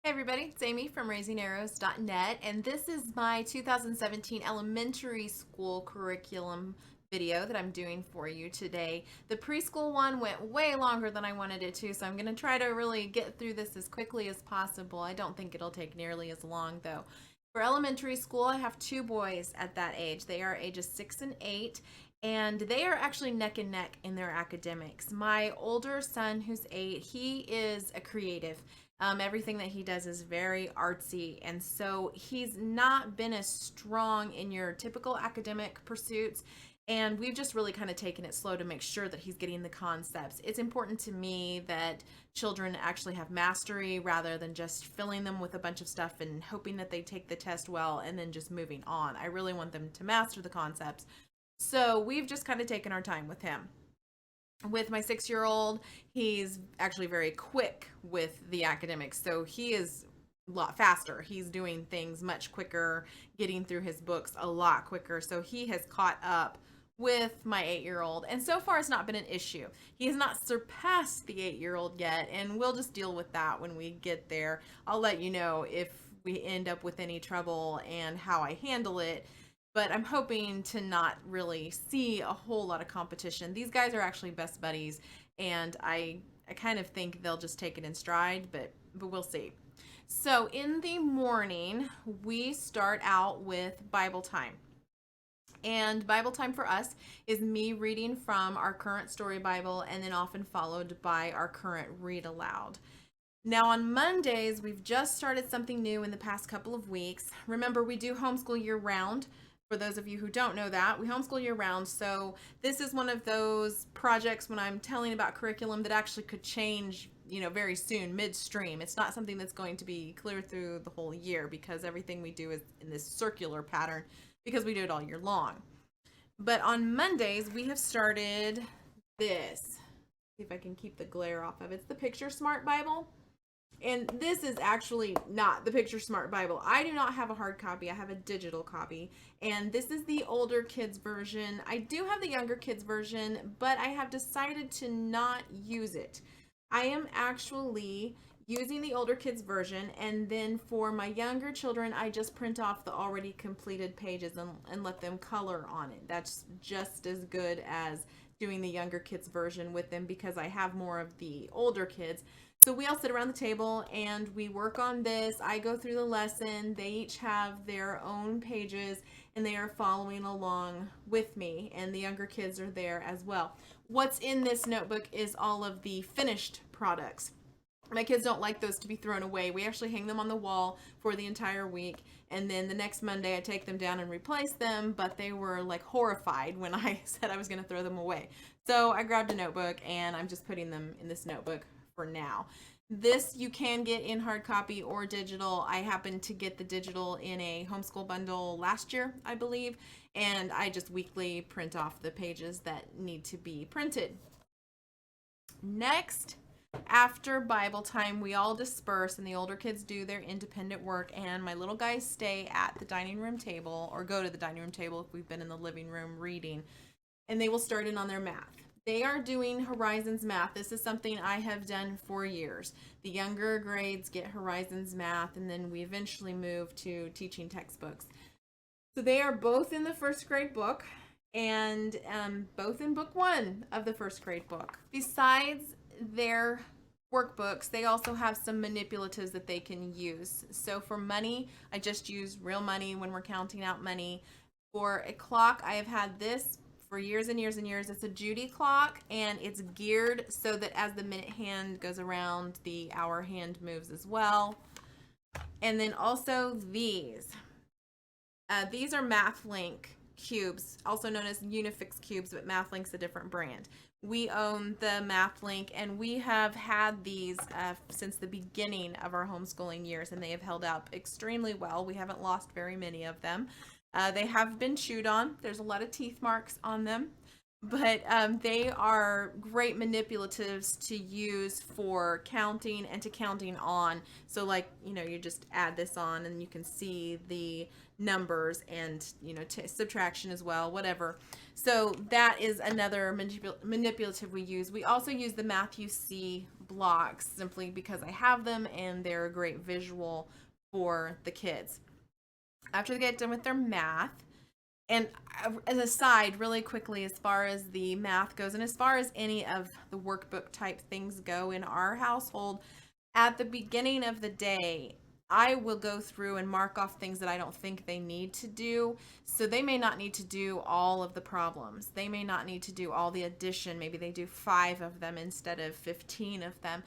Hey everybody, it's Amy from raisingarrows.net, and this is my 2017 elementary school curriculum video that I'm doing for you today. The preschool one went way longer than I wanted it to, so I'm going to try to really get through this as quickly as possible. I don't think it'll take nearly as long though. For elementary school, I have two boys at that age. They are ages 6 and 8, and they are actually neck and neck in their academics. My older son, who's 8, he is a creative. Everything that he does is very artsy, and so he's not been as strong in your typical academic pursuits. And we've just really kind of taken it slow to make sure that he's getting the concepts. It's important to me that children actually have mastery rather than just filling them with a bunch of stuff and hoping that they take the test well and then just moving on. I really want them to master the concepts. So we've just kind of taken our time with him. With my 6-year-old, he's actually very quick with the academics, so he is a lot faster. He's doing things much quicker, getting through his books a lot quicker, so he has caught up with my 8-year-old, and so far it's not been an issue. He has not surpassed the 8-year-old yet, and we'll just deal with that when we get there. I'll let you know if we end up with any trouble and how I handle it. But I'm hoping to not really see a whole lot of competition. These guys are actually best buddies, and I kind of think they'll just take it in stride, but we'll see. So in the morning, we start out with Bible time. And Bible time for us is me reading from our current story Bible, and then often followed by our current read aloud. Now on Mondays, we've just started something new in the past couple of weeks. Remember, we do homeschool year round. For those of you who don't know that, we homeschool year round. So this is one of those projects when I'm telling about curriculum that actually could change, very soon, midstream. It's not something that's going to be clear through the whole year because everything we do is in this circular pattern because we do it all year long. But on Mondays, we have started this. See if I can keep the glare off of it. It's the Picture Smart Bible. And this is actually not the Picture Smart Bible. I do not have a hard copy. I have a digital copy. And this is the older kids version. I do have the younger kids version, but I have decided to not use it. I am actually using the older kids version, and then for my younger children, I just print off the already completed pages and let them color on it. That's just as good as doing the younger kids version with them because I have more of the older kids. So we all sit around the table and we work on this. I go through the lesson. They each have their own pages and they are following along with me, and the younger kids are there as well. What's in this notebook is all of the finished products. My kids don't like those to be thrown away. We actually hang them on the wall for the entire week, and then the next Monday I take them down and replace them, but they were like horrified when I said I was going to throw them away. So I grabbed a notebook and I'm just putting them in this notebook for now. This you can get in hard copy or digital. I happened to get the digital in a homeschool bundle last year, I believe, and I just weekly print off the pages that need to be printed. Next, after Bible time, we all disperse and the older kids do their independent work, and my little guys stay at the dining room table or go to the dining room table if we've been in the living room reading, and they will start in on their math. They are doing Horizons Math. This is something I have done for years. The younger grades get Horizons Math, and then we eventually move to teaching textbooks. So they are both in the first grade book, and both in book 1 of the first grade book. Besides their workbooks, they also have some manipulatives that they can use. So for money, I just use real money when we're counting out money. For a clock, I have had this for years and years and years. It's a Judy clock, and it's geared so that as the minute hand goes around, the hour hand moves as well. And then also these are MathLink cubes, also known as Unifix cubes, but MathLink's a different brand. We own the MathLink, and we have had these since the beginning of our homeschooling years, and they have held up extremely well. We haven't lost very many of them. They have been chewed on. There's a lot of teeth marks on them, but they are great manipulatives to use for counting and to counting on. So like, you just add this on and you can see the numbers and, subtraction as well, whatever. So that is another manipulative we use. We also use the Matthew C blocks simply because I have them and they're a great visual for the kids. After they get done with their math, and as a side, really quickly, as far as the math goes, and as far as any of the workbook type things go in our household, at the beginning of the day, I will go through and mark off things that I don't think they need to do. So they may not need to do all of the problems. They may not need to do all the addition. Maybe they do 5 of them instead of 15 of them.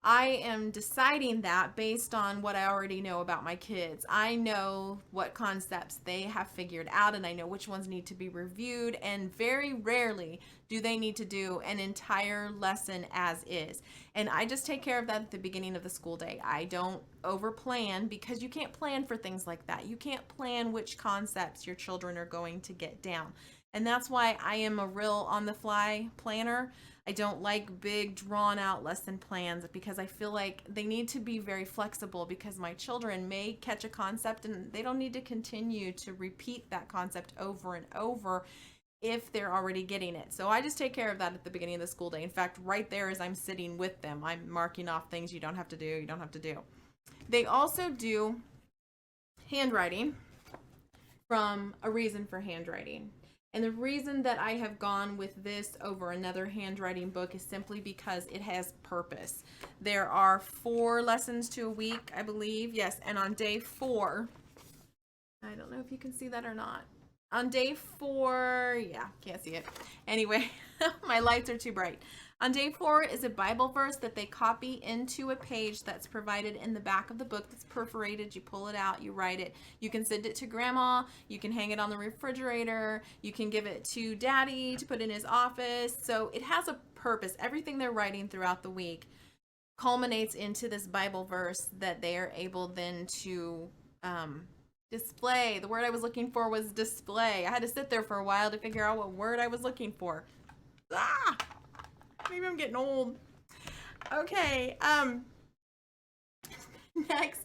I am deciding that based on what I already know about my kids. I know what concepts they have figured out, and I know which ones need to be reviewed, and very rarely do they need to do an entire lesson as is. And I just take care of that at the beginning of the school day. I don't over plan, because you can't plan for things like that. You can't plan which concepts your children are going to get down. And that's why I am a real on the fly planner. I don't like big drawn out lesson plans because I feel like they need to be very flexible, because my children may catch a concept and they don't need to continue to repeat that concept over and over if they're already getting it. So I just take care of that at the beginning of the school day. In fact, right there as I'm sitting with them, I'm marking off things you don't have to do, you don't have to do. They also do handwriting from A Reason for Handwriting. And the reason that I have gone with this over another handwriting book is simply because it has purpose. There are 4 lessons to a week, I believe. Yes, and on day 4, I don't know if you can see that or not. On day 4, yeah, can't see it. Anyway, my lights are too bright. On day 4 is a Bible verse that they copy into a page that's provided in the back of the book that's perforated. You pull it out, you write it. You can send it to grandma, you can hang it on the refrigerator, you can give it to daddy to put in his office. So it has a purpose. Everything they're writing throughout the week culminates into this Bible verse that they are able then to display. The word I was looking for was display. I had to sit there for a while to figure out what word I was looking for. Maybe I'm getting old. Okay, next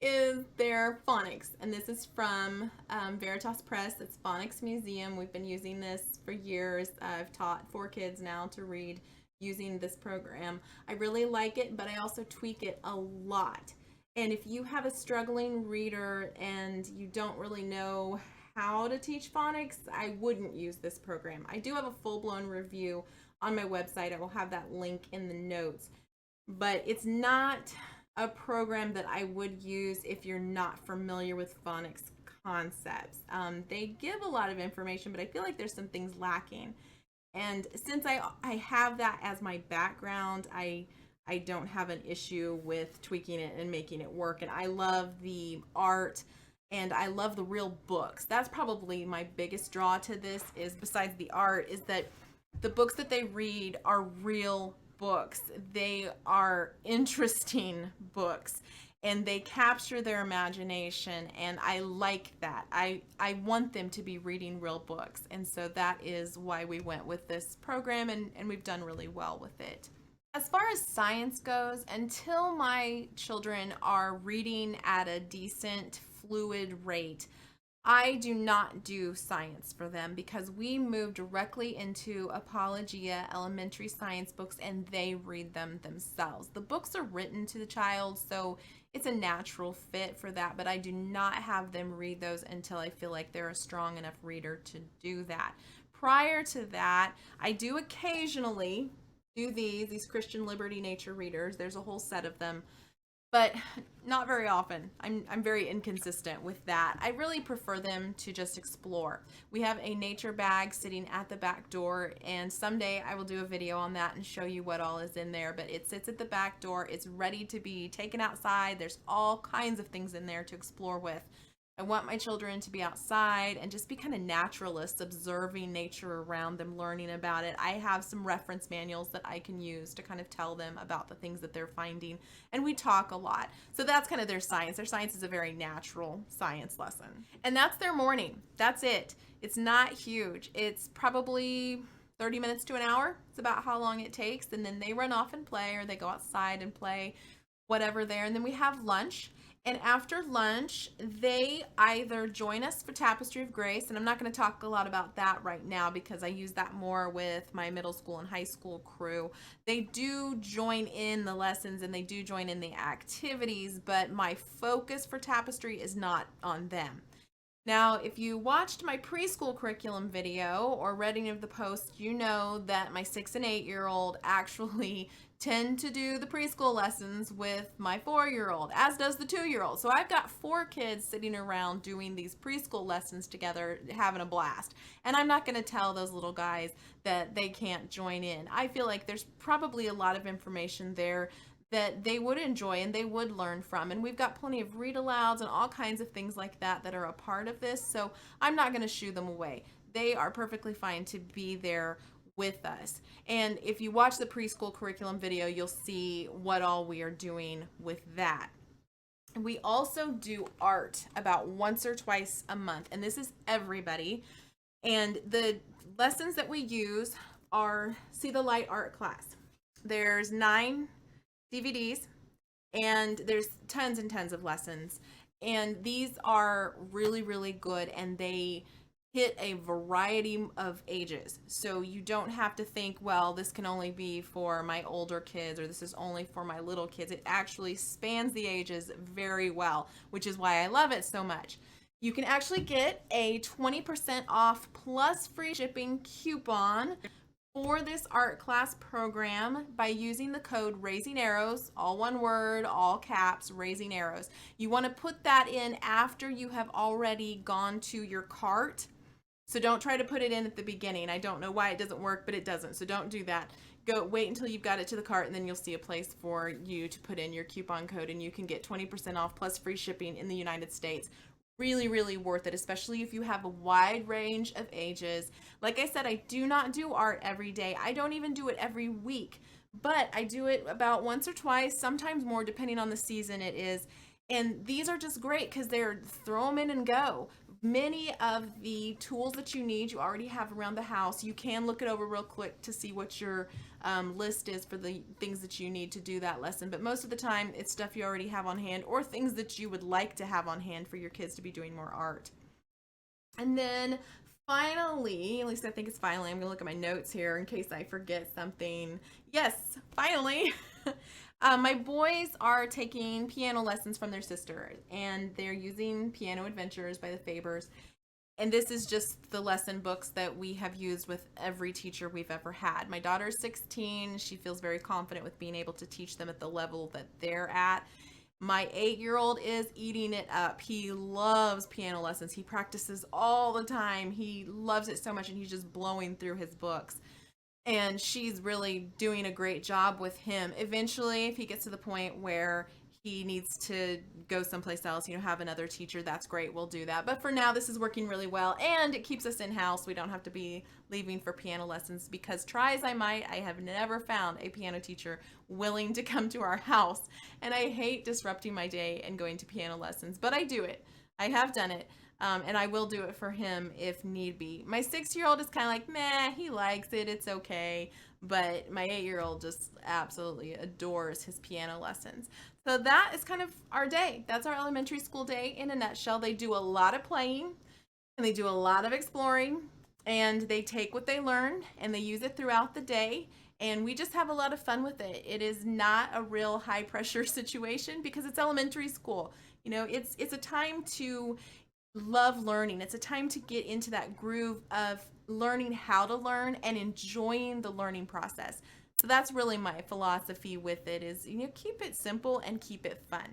is their phonics, and this is from Veritas Press. It's Phonics Museum. We've been using this for years. I've taught 4 kids now to read using this program. I really like it, but I also tweak it a lot. And if you have a struggling reader and you don't really know how to teach phonics, I wouldn't use this program. I do have a full-blown review on my website. I will have that link in the notes. But it's not a program that I would use if you're not familiar with phonics concepts. They give a lot of information, but I feel like there's some things lacking. And since I have that as my background, I don't have an issue with tweaking it and making it work. And I love the art and I love the real books. That's probably my biggest draw to this, is besides the art, is that the books that they read are real books. They are interesting books and they capture their imagination, and I like that. I want them to be reading real books, and so that is why we went with this program, and we've done really well with it. As far as science goes, until my children are reading at a decent fluid rate, I do not do science for them, because we move directly into Apologia elementary science books and they read them themselves. The books are written to the child, so it's a natural fit for that, but I do not have them read those until I feel like they're a strong enough reader to do that. Prior to that, I do occasionally do these Christian Liberty Nature readers. There's a whole set of them, but not very often. I'm very inconsistent with that. I really prefer them to just explore. We have a nature bag sitting at the back door, and someday I will do a video on that and show you what all is in there, but it sits at the back door. It's ready to be taken outside. There's all kinds of things in there to explore with. I want my children to be outside and just be kind of naturalists, observing nature around them, learning about it. I have some reference manuals that I can use to kind of tell them about the things that they're finding, and we talk a lot. So that's kind of their science. Their science is a very natural science lesson. And that's their morning. That's it. It's not huge. It's probably 30 minutes to an hour. It's about how long it takes. And then they run off and play, or they go outside and play, whatever there. And then we have lunch. And after lunch, they either join us for Tapestry of Grace, and I'm not going to talk a lot about that right now because I use that more with my middle school and high school crew. They do join in the lessons and they do join in the activities, but my focus for Tapestry is not on them. Now, if you watched my preschool curriculum video or read any of the posts, you know that my 6 and 8-year-old actually tend to do the preschool lessons with my 4-year-old, as does the 2-year-old. So I've got 4 kids sitting around doing these preschool lessons together, having a blast. And I'm not going to tell those little guys that they can't join in. I feel like there's probably a lot of information there that they would enjoy and they would learn from. And we've got plenty of read alouds and all kinds of things like that that are a part of this. So I'm not going to shoo them away. They are perfectly fine to be there with us. And if you watch the preschool curriculum video, you'll see what all we are doing with that. We also do art about once or twice a month, and this is everybody. And the lessons that we use are See the Light art class. There's 9 DVDs, and there's tons and tons of lessons, and these are really, really good, and they hit a variety of ages. So you don't have to think, well, this can only be for my older kids or this is only for my little kids. It actually spans the ages very well, which is why I love it so much. You can actually get a 20% off plus free shipping coupon for this art class program by using the code Raising Arrows, all one word, all caps, Raising Arrows. You want to put that in after you have already gone to your cart. So don't try to put it in at the beginning. I don't know why it doesn't work, but it doesn't. So don't do that. Wait until you've got it to the cart, and then you'll see a place for you to put in your coupon code, and you can get 20% off plus free shipping in the United States. Really, really worth it, especially if you have a wide range of ages. Like I said, I do not do art every day. I don't even do it every week, but I do it about once or twice, sometimes more, depending on the season it is. And these are just great because they're throw them in and go. Many of the tools that you need, you already have around the house. You can look it over real quick to see what your list is for the things that you need to do that lesson. But most of the time, it's stuff you already have on hand or things that you would like to have on hand for your kids to be doing more art. And then finally, at least I think it's finally, I'm going to look at my notes here in case I forget something. Yes, finally. My boys are taking piano lessons from their sister, and they're using Piano Adventures by the Fabers. And this is just the lesson books that we have used with every teacher we've ever had. My daughter's 16. She feels very confident with being able to teach them at the level that they're at. My 8-year-old is eating it up. He loves piano lessons. He practices all the time. He loves it so much, and he's just blowing through his books. And she's really doing a great job with him. Eventually, if he gets to the point where he needs to go someplace else, have another teacher, that's great. We'll do that. But for now, this is working really well, and it keeps us in-house. We don't have to be leaving for piano lessons because try as I might, I have never found a piano teacher willing to come to our house. And I hate disrupting my day and going to piano lessons, but I do it. I have done it. And I will do it for him if need be. My 6-year-old is kind of like, meh, he likes it, it's okay. But my 8-year-old just absolutely adores his piano lessons. So that is kind of our day. That's our elementary school day in a nutshell. They do a lot of playing, and they do a lot of exploring, and they take what they learn, and they use it throughout the day. And we just have a lot of fun with it. It is not a real high pressure situation because it's elementary school. It's a time to love learning. It's a time to get into that groove of learning how to learn and enjoying the learning process. So that's really my philosophy with it is, keep it simple and keep it fun.